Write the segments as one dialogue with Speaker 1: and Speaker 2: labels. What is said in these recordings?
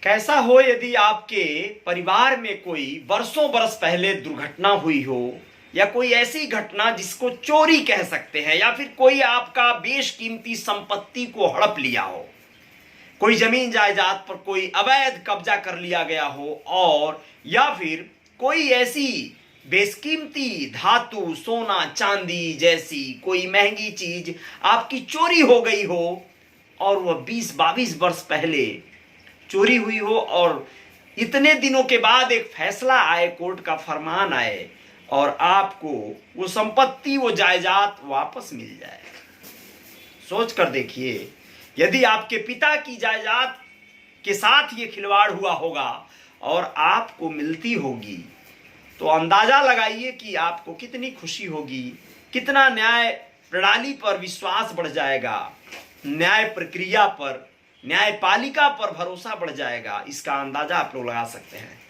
Speaker 1: कैसा हो यदि आपके परिवार में कोई वर्षों बरस पहले दुर्घटना हुई हो, या कोई ऐसी घटना जिसको चोरी कह सकते हैं, या फिर कोई आपका बेशकीमती संपत्ति को हड़प लिया हो, कोई जमीन जायदाद पर कोई अवैध कब्जा कर लिया गया हो, और या फिर कोई ऐसी बेशकीमती धातु सोना चांदी जैसी कोई महंगी चीज आपकी चोरी हो गई हो, और वह 20-22 वर्ष पहले चोरी हुई हो, और इतने दिनों के बाद एक फैसला आए, कोर्ट का फरमान आए, और आपको वो संपत्ति वो जायदाद वापस मिल जाए। सोच कर देखिए, यदि आपके पिता की जायदाद के साथ ये खिलवाड़ हुआ होगा और आपको मिलती होगी, तो अंदाजा लगाइए कि आपको कितनी खुशी होगी, कितना न्याय प्रणाली पर विश्वास बढ़ जाएगा, न्याय प्रक्रिया पर, न्यायपालिका पर भरोसा बढ़ जाएगा। इसका अंदाजा आप लोग लगा सकते हैं।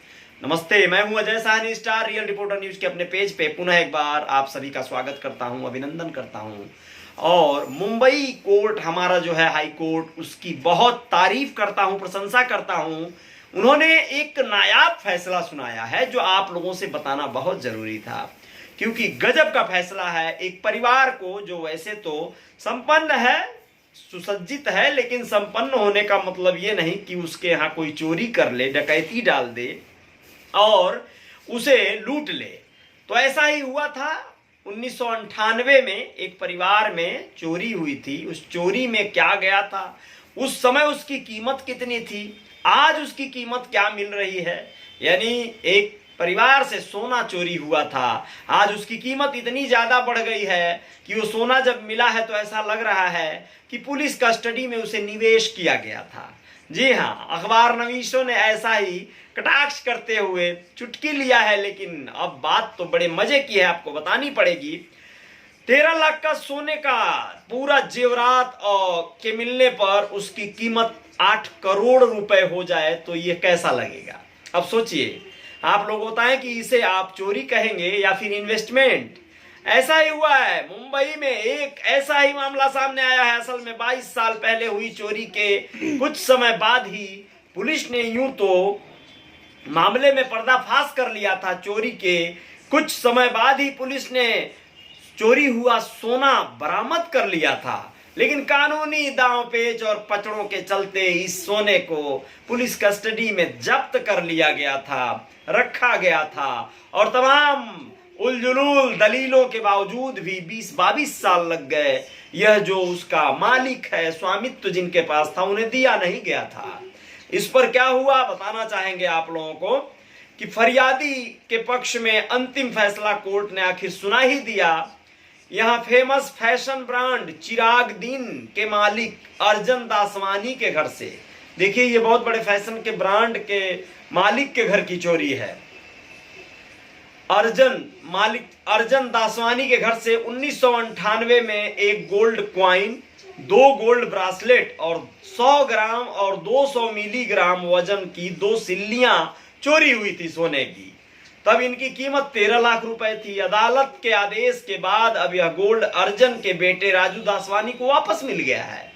Speaker 1: नमस्ते, मैं हूं Ajay Sahni, star real reporter news के अपने पेज पे पुनः एक बार आप सभी का स्वागत करता हूं, अभिनंदन करता हूं। और मुंबई कोर्ट हमारा जो है हाई कोर्ट, उसकी बहुत तारीफ करता हूं, प्रशंसा करता हूं। उन्होंने एक नायाब फैसला सुनाया है जो आप लोगों से बताना बहुत जरूरी था, क्योंकि गजब का फैसला है। एक परिवार को जो वैसे तो संपन्न है, सुसज्जित है, लेकिन संपन्न होने का मतलब ये नहीं कि उसके यहाँ कोई चोरी कर ले, डकैती डाल दे और उसे लूट ले। तो ऐसा ही हुआ था 1998 में, एक परिवार में चोरी हुई थी। उस चोरी में क्या गया था, उस समय उसकी कीमत कितनी थी, आज उसकी कीमत क्या मिल रही है। यानी एक परिवार से सोना चोरी हुआ था, आज उसकी कीमत इतनी ज्यादा बढ़ गई है कि वो सोना जब मिला है तो ऐसा लग रहा है कि पुलिस कस्टडी में उसे निवेश किया गया था। जी हाँ, अखबार नवीशों ने ऐसा ही कटाक्ष करते हुए चुटकी लिया है, लेकिन अब बात तो बड़े मजे की है, आपको बतानी पड़ेगी। 13 लाख का सोने का पूरा जेवरात के मिलने पर उसकी कीमत 8 करोड़ रुपए हो जाए तो ये कैसा लगेगा। अब सोचिए, आप लोग बताएं कि इसे आप चोरी कहेंगे या फिर इन्वेस्टमेंट। ऐसा ही हुआ है मुंबई में, एक ऐसा ही मामला सामने आया है। असल में 22 साल पहले हुई चोरी के कुछ समय बाद ही पुलिस ने यूं तो मामले में पर्दाफाश कर लिया था। चोरी के कुछ समय बाद ही पुलिस ने चोरी हुआ सोना बरामद कर लिया था, लेकिन कानूनी दांव-पेच और पचड़ों के चलते इस सोने को पुलिस कस्टडी में जब्त कर लिया गया था, रखा गया था, और तमाम उलझुल दलीलों के बावजूद भी 20-22 साल लग गए। यह जो उसका मालिक है, स्वामित्व जिनके पास था, उन्हें दिया नहीं गया था। इस पर क्या हुआ बताना चाहेंगे आप लोगों को कि फरियादी के पक्ष में अंतिम फैसला कोर्ट ने आखिर सुना ही दिया। यहाँ फेमस फैशन ब्रांड चिराग दीन के मालिक अर्जन दासवानी के घर से, देखिए ये बहुत बड़े फैशन के ब्रांड के मालिक के घर की चोरी है। अर्जन दासवानी के घर से 1998 में एक गोल्ड क्वाइन, 2 गोल्ड ब्रासलेट और 100 ग्राम और 200 मिलीग्राम वजन की 2 सिल्लियां चोरी हुई थी सोने की। तब इनकी कीमत 13 लाख रुपए थी। अदालत के आदेश के बाद अब यह गोल्ड अर्जन के बेटे राजू दासवानी को वापस मिल गया है।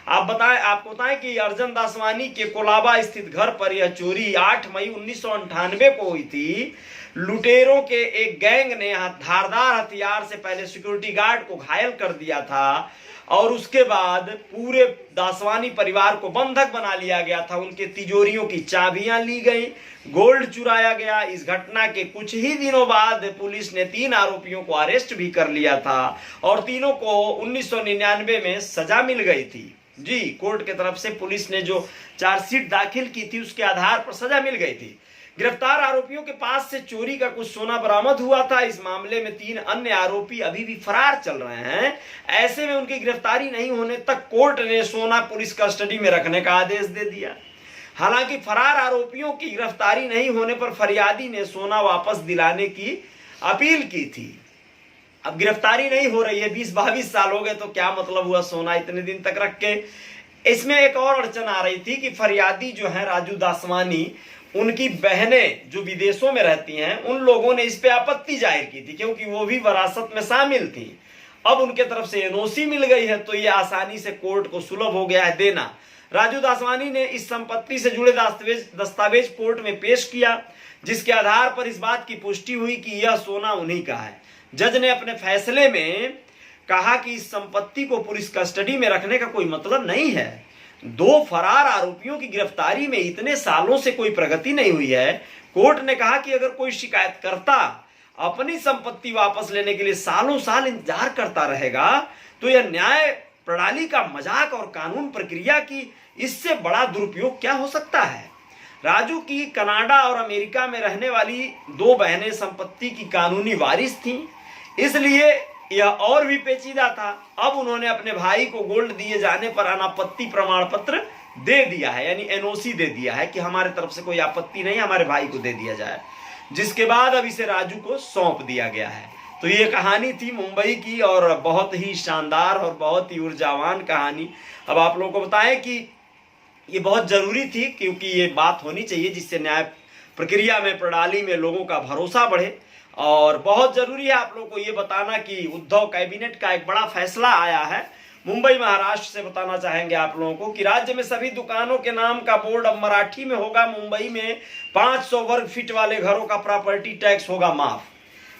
Speaker 1: आपको बताएं कि अर्जन दासवानी के कोलाबा स्थित घर पर यह चोरी 8 मई 1998 को हुई थी। लुटेरों के एक गैंग ने धारदार हथियार से पहले सिक्योरिटी गार्ड को घायल कर दिया था, और उसके बाद पूरे दासवानी परिवार को बंधक बना लिया गया था। उनके तिजोरियों की चाबियां ली गई, गोल्ड चुराया गया। इस घटना के कुछ ही दिनों बाद पुलिस ने 3 आरोपियों को अरेस्ट भी कर लिया था, और तीनों को 1999 में सजा मिल गई थी। जी, कोर्ट की तरफ से पुलिस ने जो चार्जशीट दाखिल की थी उसके आधार पर सजा मिल गई थी। गिरफ्तार आरोपियों के पास से चोरी का कुछ सोना बरामद हुआ था। इस मामले में 3 अन्य आरोपी अभी भी फरार चल रहे हैं। ऐसे में उनकी गिरफ्तारी नहीं होने तक कोर्ट ने सोना पुलिस कस्टडी में रखने का आदेश दे दिया। हालांकि फरार आरोपियों की गिरफ्तारी नहीं होने पर फरियादी ने सोना वापस दिलाने की अपील की थी। अब गिरफ्तारी नहीं हो रही है, 20-22 साल हो गए, तो क्या मतलब हुआ सोना इतने दिन तक रख के। इसमें एक और अड़चन आ रही थी कि फरियादी जो है राजू दासवानी, उनकी बहनें जो विदेशों में रहती हैं, उन लोगों ने इस पे आपत्ति जाहिर की थी, क्योंकि वो भी वरासत में शामिल थी। अब उनके तरफ से एनओसी मिल गई है, तो ये आसानी से कोर्ट को सुलभ हो गया है देना। राजू दासवानी ने इस संपत्ति से जुड़े दस्तावेज कोर्ट में पेश किया, जिसके आधार पर इस बात की पुष्टि हुई कि यह सोना उन्हीं का है। जज ने अपने फैसले में कहा कि इस संपत्ति को पुलिस कस्टडी में रखने का कोई मतलब नहीं है। 2 फरार आरोपियों की गिरफ्तारी में इतने सालों से कोई प्रगति नहीं हुई है। कोर्ट ने कहा कि अगर कोई शिकायतकर्ता अपनी संपत्ति वापस लेने के लिए सालों साल इंतजार करता रहेगा तो यह न्याय प्रणाली का मजाक और कानून प्रक्रिया की इससे बड़ा दुरुपयोग क्या हो सकता है। राजू की कनाडा और अमेरिका में रहने वाली 2 बहनें संपत्ति की कानूनी वारिस थीं, इसलिए यह और भी पेचीदा था। अब उन्होंने अपने भाई को गोल्ड दिए जाने पर अनापत्ति प्रमाण पत्र दे दिया है, यानी एनओसी दे दिया है कि हमारे तरफ से कोई आपत्ति नहीं, हमारे भाई को दे दिया जाए, जिसके बाद अब इसे राजू को सौंप दिया गया है। तो ये कहानी थी मुंबई की, और बहुत ही शानदार और बहुत ही ऊर्जावान कहानी। अब आप लोगों को बताएं कि ये बहुत जरूरी थी, क्योंकि ये बात होनी चाहिए जिससे न्याय प्रक्रिया में, प्रणाली में लोगों का भरोसा बढ़े। और बहुत जरूरी है आप लोगों को ये बताना कि उद्धव कैबिनेट का एक बड़ा फैसला आया है मुंबई महाराष्ट्र से। बताना चाहेंगे आप लोगों को कि राज्य में सभी दुकानों के नाम का बोर्ड अब मराठी में होगा। मुंबई में 500 वर्ग फीट वाले घरों का प्रॉपर्टी टैक्स होगा माफ।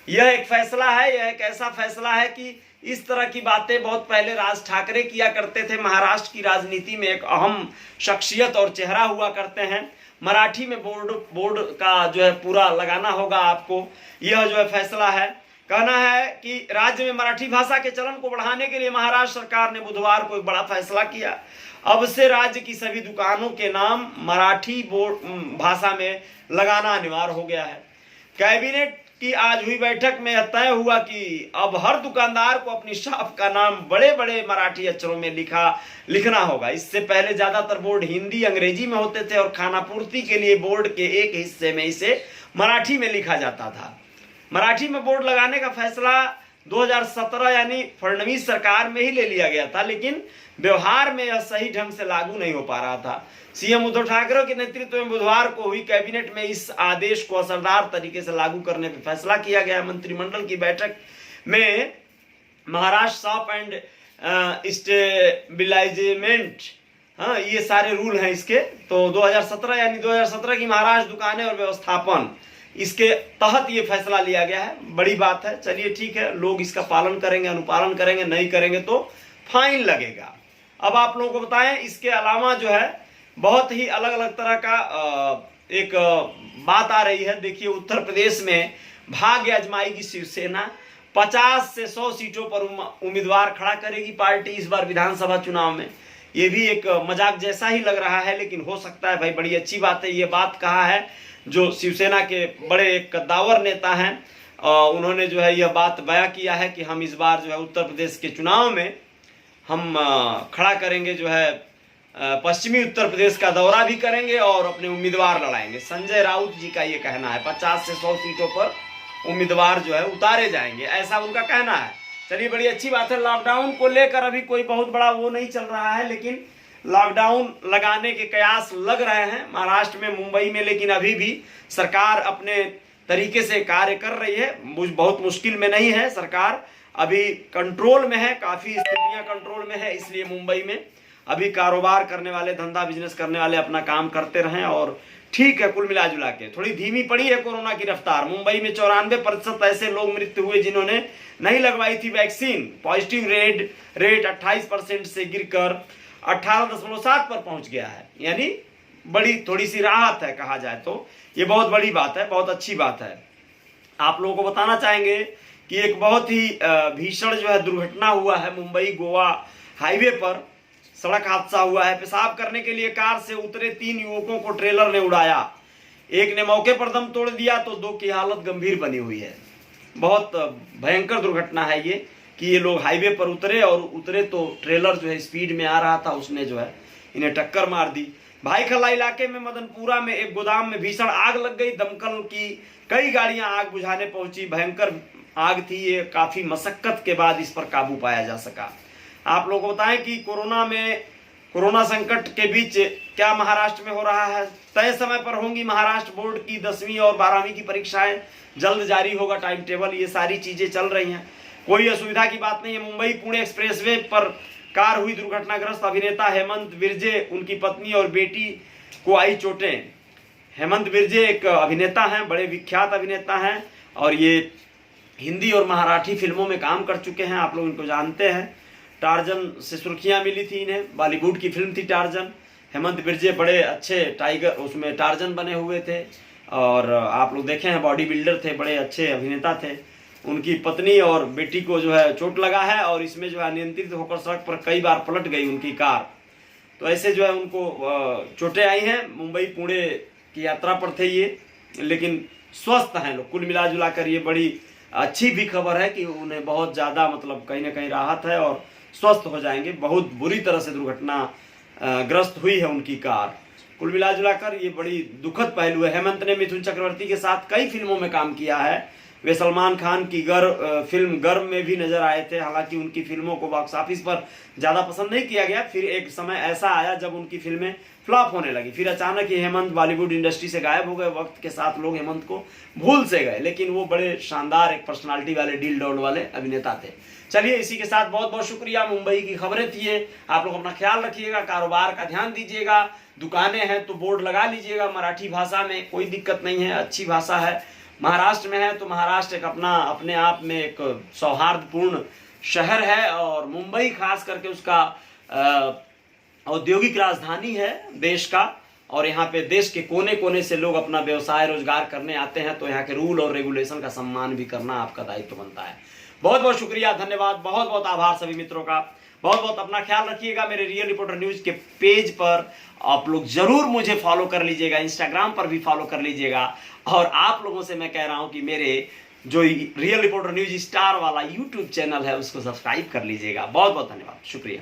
Speaker 1: यह एक फैसला है, यह एक ऐसा फैसला है कि इस तरह की बातें बहुत पहले राज ठाकरे किया करते थे। महाराष्ट्र की राजनीति में एक अहम शख्सियत और चेहरा हुआ करते हैं। मराठी में बोर्ड का जो है पूरा लगाना होगा आपको। यह जो है फैसला है, कहना है कि राज्य में मराठी भाषा के चलन को बढ़ाने के लिए महाराष्ट्र सरकार ने बुधवार को एक बड़ा फैसला किया। अब से राज्य की सभी दुकानों के नाम मराठी भाषा में लगाना अनिवार्य हो गया है। कैबिनेट की आज हुई बैठक में तय हुआ कि अब हर दुकानदार को अपनी शॉप का नाम बड़े बड़े मराठी अक्षरों में लिखना होगा। इससे पहले ज्यादातर बोर्ड हिंदी अंग्रेजी में होते थे और खानापूर्ति के लिए बोर्ड के एक हिस्से में इसे मराठी में लिखा जाता था। मराठी में बोर्ड लगाने का फैसला 2017 यानी फडणवीस सरकार में ही ले लिया गया था, लेकिन व्यवहार में यह सही ढंग से लागू नहीं हो पा रहा था। सीएम उद्धव ठाकरे के नेतृत्व में बुधवार को हुई कैबिनेट में इस आदेश को असरदार तरीके से लागू करने पर फैसला किया गया। मंत्रिमंडल की बैठक में महाराष्ट्र शॉप एंड स्टेबिलाइजमेंट, हाँ ये सारे रूल हैं इसके। तो 2017 यानी 2017 की महाराष्ट्र दुकानें और व्यवस्थापन, इसके तहत ये फैसला लिया गया है। बड़ी बात है, चलिए ठीक है, लोग इसका पालन करेंगे, अनुपालन करेंगे, नहीं करेंगे तो फाइन लगेगा। अब आप लोगों को बताएं, इसके अलावा जो है बहुत ही अलग अलग तरह का एक बात आ रही है। देखिए, उत्तर प्रदेश में भाग्य आजमाएगी शिवसेना। 50 से 100 सीटों पर उम्मीदवार खड़ा करेगी पार्टी इस बार विधानसभा चुनाव में। ये भी एक मजाक जैसा ही लग रहा है, लेकिन हो सकता है भाई, बड़ी अच्छी बात है। ये बात कहा है जो शिवसेना के बड़े एक कद्दावर नेता हैं, उन्होंने जो है यह बात बयां किया है कि हम इस बार जो है उत्तर प्रदेश के चुनाव में हम खड़ा करेंगे, जो है पश्चिमी उत्तर प्रदेश का दौरा भी करेंगे और अपने उम्मीदवार लड़ाएंगे। संजय राउत जी का ये कहना है, 50 से 100 सीटों पर उम्मीदवार जो है उतारे जाएंगे, ऐसा उनका कहना है। चलिए, बड़ी अच्छी बात है। लॉकडाउन को लेकर अभी कोई बहुत बड़ा वो नहीं चल रहा है, लेकिन लॉकडाउन लगाने के कयास लग रहे हैं महाराष्ट्र में, मुंबई में, लेकिन अभी भी सरकार अपने तरीके से कार्य कर रही है। बहुत मुश्किल में नहीं है, सरकार अभी कंट्रोल में है, काफी स्थितियां कंट्रोल में है। इसलिए मुंबई में अभी कारोबार करने वाले, धंधा बिजनेस करने वाले अपना काम करते रहें और ठीक है। कुल मिला जुला के थोड़ी धीमी पड़ी है कोरोना की रफ्तार। मुंबई में 94% ऐसे लोग मृत्यु हुए जिन्होंने नहीं लगवाई थी वैक्सीन। पॉजिटिव रेट 28% से गिरकर 18.7 पर पहुंच गया है, यानी बड़ी थोड़ी सी राहत है कहा जाए तो। ये बहुत बड़ी बात है, बहुत अच्छी बात है। आप लोगों को बताना चाहेंगे कि एक बहुत ही भीषण जो है दुर्घटना हुआ है मुंबई गोवा हाईवे पर। सड़क हादसा हुआ है। पेशाब करने के लिए कार से उतरे 3 युवकों को ट्रेलर ने उड़ाया। एक ने मौके पर दम तोड़ दिया तो 2 की हालत गंभीर बनी हुई है। बहुत भयंकर दुर्घटना है ये कि ये लोग हाईवे पर उतरे तो ट्रेलर जो है स्पीड में आ रहा था, उसने जो है इन्हें टक्कर मार दी। भाईखला इलाके में मदनपुरा में एक गोदाम में भीषण आग लग गई। दमकल की कई गाड़ियां आग बुझाने पहुंची। भयंकर आग थी ये, काफी मशक्कत के बाद इस पर काबू पाया जा सका। आप लोगों को बताएं कि कोरोना संकट के बीच क्या महाराष्ट्र में हो रहा है। तय समय पर होंगी महाराष्ट्र बोर्ड की 10वीं और 12वीं की परीक्षाएं, जल्द जारी होगा टाइम टेबल। ये सारी चीजें चल रही हैं, कोई असुविधा की बात नहीं है। मुंबई पुणे एक्सप्रेसवे पर कार हुई दुर्घटनाग्रस्त। अभिनेता हेमंत बिरजे, उनकी पत्नी और बेटी को आई चोटें। हेमंत बिरजे एक अभिनेता हैं, बड़े विख्यात अभिनेता हैं और ये हिंदी और मराठी फिल्मों में काम कर चुके हैं, आप लोग इनको जानते हैं। टार्जन से सुर्खियां मिली थी इन्हें, बॉलीवुड की फिल्म थी टार्जन। हेमंत बिरजे बड़े अच्छे टाइगर उसमें टार्जन बने हुए थे और आप लोग देखे हैं, बॉडी बिल्डर थे, बड़े अच्छे अभिनेता थे। उनकी पत्नी और बेटी को जो है चोट लगा है और इसमें जो है अनियंत्रित होकर सड़क पर कई बार पलट गई उनकी कार। तो ऐसे जो है उनको चोटें आई हैं। मुंबई पुणे की यात्रा पर थे ये, लेकिन स्वस्थ हैं लोग। कुल मिला जुला कर ये बड़ी अच्छी भी खबर है कि उन्हें बहुत ज़्यादा मतलब कहीं ना कहीं राहत है और स्वस्थ हो जाएंगे। बहुत बुरी तरह से दुर्घटना ग्रस्त हुई है उनकी कार। कुल मिला जुला कर ये बड़ी दुखद पहलू है। हेमंत ने मिथुन चक्रवर्ती के साथ कई फिल्मों में काम किया है। वे सलमान खान की फिल्म गर्व में भी नजर आए थे। हालांकि उनकी फिल्मों को बॉक्स ऑफिस पर ज़्यादा पसंद नहीं किया गया। फिर एक समय ऐसा आया जब उनकी फिल्में फ्लॉप होने लगी। फिर अचानक ही हेमंत बॉलीवुड इंडस्ट्री से गायब हो गए। वक्त के साथ लोग हेमंत को भूल से गए, लेकिन वो बड़े शानदार एक पर्सनालिटी वाले, डील डॉल वाले अभिनेता थे। चलिए, इसी के साथ बहुत बहुत शुक्रिया। मुंबई की खबरें थी ये। आप लोग अपना ख्याल रखिएगा, कारोबार का ध्यान दीजिएगा। दुकानें हैं तो बोर्ड लगा लीजिएगा मराठी भाषा में, कोई दिक्कत नहीं है, अच्छी भाषा है। महाराष्ट्र में है तो महाराष्ट्र एक अपने आप में एक सौहार्दपूर्ण शहर है और मुंबई खास करके उसका औद्योगिक राजधानी है देश का। और यहाँ पे देश के कोने कोने से लोग अपना व्यवसाय रोजगार करने आते हैं, तो यहाँ के रूल और रेगुलेशन का सम्मान भी करना आपका दायित्व बनता है। बहुत बहुत शुक्रिया, धन्यवाद, बहुत बहुत आभार सभी मित्रों का। बहुत बहुत अपना ख्याल रखिएगा। मेरे रियल रिपोर्टर न्यूज के पेज पर आप लोग जरूर मुझे फॉलो कर लीजिएगा, इंस्टाग्राम पर भी फॉलो कर लीजिएगा। और आप लोगों से मैं कह रहा हूं कि मेरे जो रियल रिपोर्टर न्यूज स्टार वाला यूट्यूब चैनल है उसको सब्सक्राइब कर लीजिएगा। बहुत बहुत धन्यवाद, शुक्रिया।